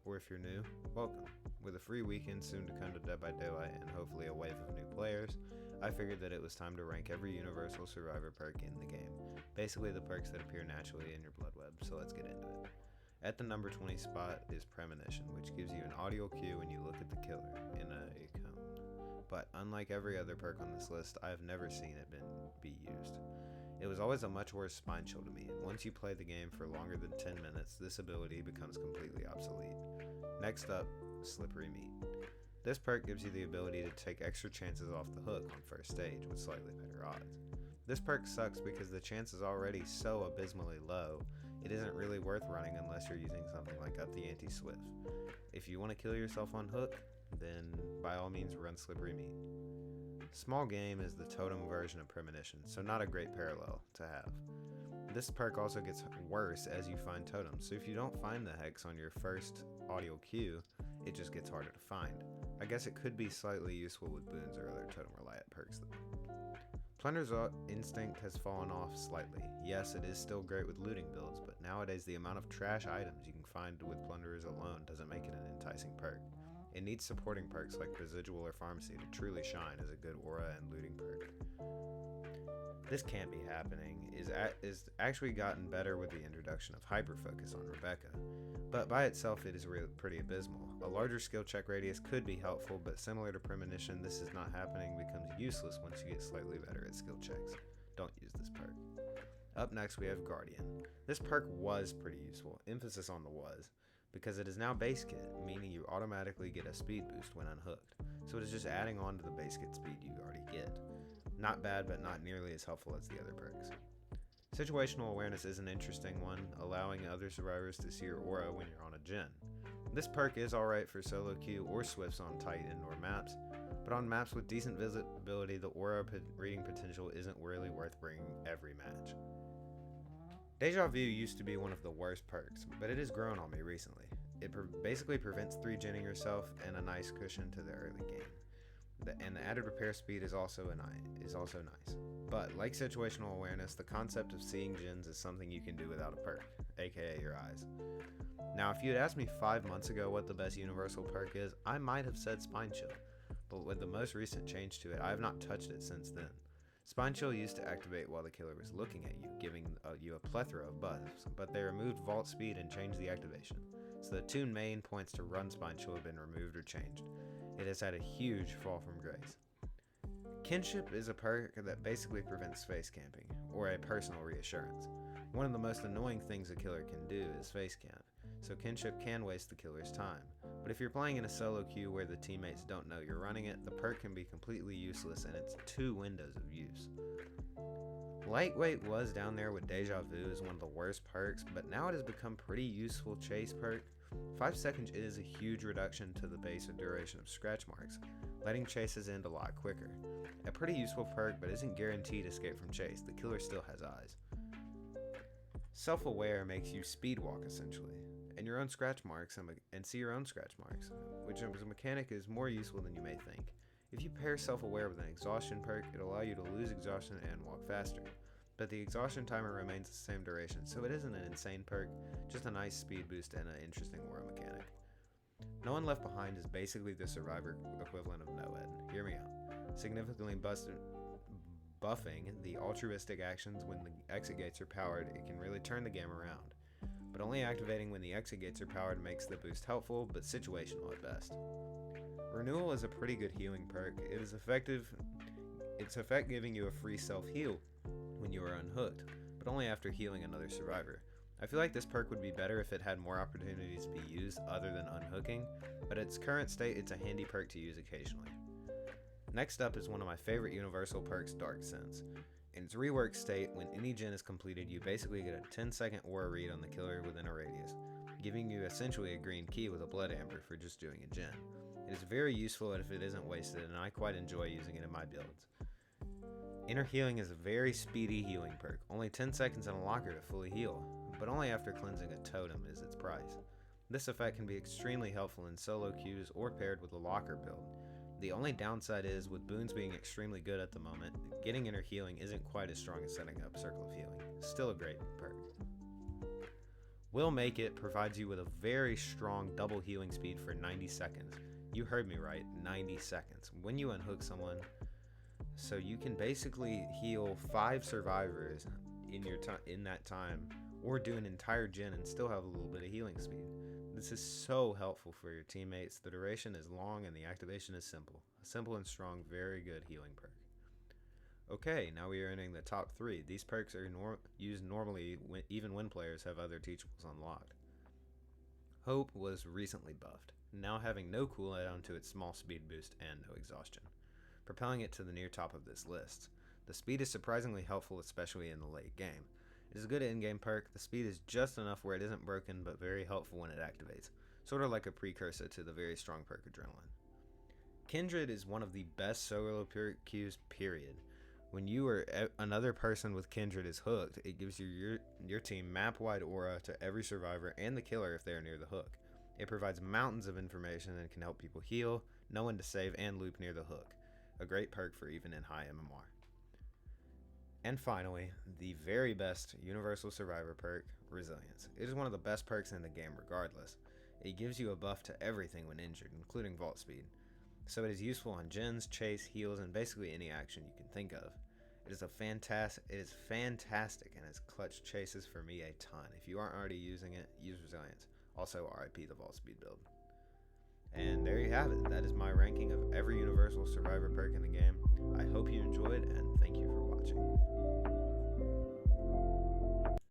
or if you're new, welcome. With a free weekend soon to come to Dead by Daylight and hopefully a wave of new players, I figured that it was time to rank every Universal Survivor perk in the game, basically the perks that appear naturally in your blood web, so let's get into it. At the number 20 spot is Premonition, which gives you an audio cue when you look at the killer in a cone. But unlike every other perk on this list, I have never seen it be used. It was always a much worse spine chill to me, and once you play the game for longer than 10 minutes, this ability becomes completely obsolete. Next up, Slippery Meat. This perk gives you the ability to take extra chances off the hook on first stage with slightly better odds. This perk sucks because the chance is already so abysmally low, it isn't really worth running unless you're using something like Up the Ante Swift. If you want to kill yourself on hook, then by all means run Slippery Meat. Small Game is the totem version of Premonition, so not a great parallel to have. This perk also gets worse as you find totems, so if you don't find the hex on your first audio cue, it just gets harder to find. I guess it could be slightly useful with boons or other totem reliant perks though. Plunder's instinct has fallen off slightly. Yes, it is still great with looting builds, but nowadays the amount of trash items you can find with plunderers alone doesn't make it an enticing perk. It needs supporting perks like Residual or Pharmacy to truly shine as a good aura and looting perk. This can't be happening is actually gotten better with the introduction of Hyperfocus on Rebecca, but by itself it is pretty abysmal. A larger skill check radius could be helpful, but similar to Premonition, this is not happening becomes useless once you get slightly better at skill checks. Don't use this perk. Up next we have Guardian. This perk was pretty useful, emphasis on the was, because it is now base kit, meaning you automatically get a speed boost when unhooked, so it is just adding on to the base kit speed you already get. Not bad, but not nearly as helpful as the other perks. Situational Awareness is an interesting one, allowing other survivors to see your aura when you're on a gen. This perk is alright for solo queue or swifts on tight indoor maps, but on maps with decent visibility, the aura reading potential isn't really worth bringing every match. Deja Vu used to be one of the worst perks, but it has grown on me recently. It basically prevents 3-genning yourself and a nice cushion to the early game. And the added repair speed is also nice. But like Situational Awareness, the concept of seeing gens is something you can do without a perk, aka your eyes. Now, if you had asked me 5 months ago what the best universal perk is, I might have said Spine Chill, but with the most recent change to it, I have not touched it since then. Spine Chill used to activate while the killer was looking at you, giving you a plethora of buffs, but they removed Vault Speed and changed the activation. So the two main points to run Spine Chill have been removed or changed. It has had a huge fall from grace. Kinship is a perk that basically prevents face camping, or a personal reassurance. One of the most annoying things a killer can do is face camp, so Kinship can waste the killer's time. But if you're playing in a solo queue where the teammates don't know you're running it, the perk can be completely useless in its 2 windows of use. Lightweight was down there with Deja Vu as one of the worst perks, but now it has become pretty useful chase perk. 5 seconds is a huge reduction to the base duration of scratch marks, letting chases end a lot quicker. A pretty useful perk, but isn't guaranteed escape from chase, the killer still has eyes. Self-aware makes you speed walk essentially, and your own scratch marks and see your own scratch marks, which as a mechanic is more useful than you may think. If you pair self-aware with an exhaustion perk, it'll allow you to lose exhaustion and walk faster. But the exhaustion timer remains the same duration, so it isn't an insane perk, just a nice speed boost and an interesting aura mechanic. No One Left Behind is basically the survivor equivalent of NOED. Hear me out. Significantly buffing the altruistic actions when the exit gates are powered, it can really turn the game around. But only activating when the exit gates are powered makes the boost helpful, but situational at best. Renewal is a pretty good healing perk. Its effect giving you a free self-heal when you are unhooked, but only after healing another survivor. I feel like this perk would be better if it had more opportunities to be used other than unhooking, but at its current state it's a handy perk to use occasionally. Next up is one of my favorite universal perks, Dark Sense. In its reworked state, when any gen is completed, you basically get a 10-second aura read on the killer within a radius, giving you essentially a green key with a blood amber for just doing a gen. It is very useful if it isn't wasted, and I quite enjoy using it in my builds. Inner Healing is a very speedy healing perk, only 10 seconds in a locker to fully heal, but only after cleansing a totem is its price. This effect can be extremely helpful in solo queues or paired with a locker build. The only downside is, with boons being extremely good at the moment, getting Inner Healing isn't quite as strong as setting up Circle of Healing. Still a great perk. Will Make It provides you with a very strong double healing speed for 90 seconds. You heard me right, 90 seconds. When you unhook someone, so you can basically heal 5 survivors in that time, or do an entire gen and still have a little bit of healing speed. This is so helpful for your teammates. The duration is long and the activation is simple. A simple and strong, very good healing perk. Okay, now we are entering the top 3. These perks are used normally even when players have other teachables unlocked. Hope was recently buffed, now having no cooldown to its small speed boost and no exhaustion, propelling it to the near top of this list. The speed is surprisingly helpful, especially in the late game. It is a good in-game perk. The speed is just enough where it isn't broken, but very helpful when it activates, sort of like a precursor to the very strong perk Adrenaline. Kindred is one of the best solo queues, period. When you or another person with Kindred is hooked, it gives your team map-wide aura to every survivor and the killer if they are near the hook. It provides mountains of information and can help people heal, know when to save, and loop near the hook. A great perk for even in high MMR. And finally, the very best Universal Survivor perk, Resilience. It is one of the best perks in the game regardless. It gives you a buff to everything when injured, including vault speed. So it is useful on gens, chase, heals, and basically any action you can think of. It is fantastic, and its clutch chases for me a ton. If you aren't already using it, use Resilience. Also, RIP the vault speed build. And there you have it. That is my ranking of every Universal Survivor perk in the game. I hope you enjoyed, and thank you for watching.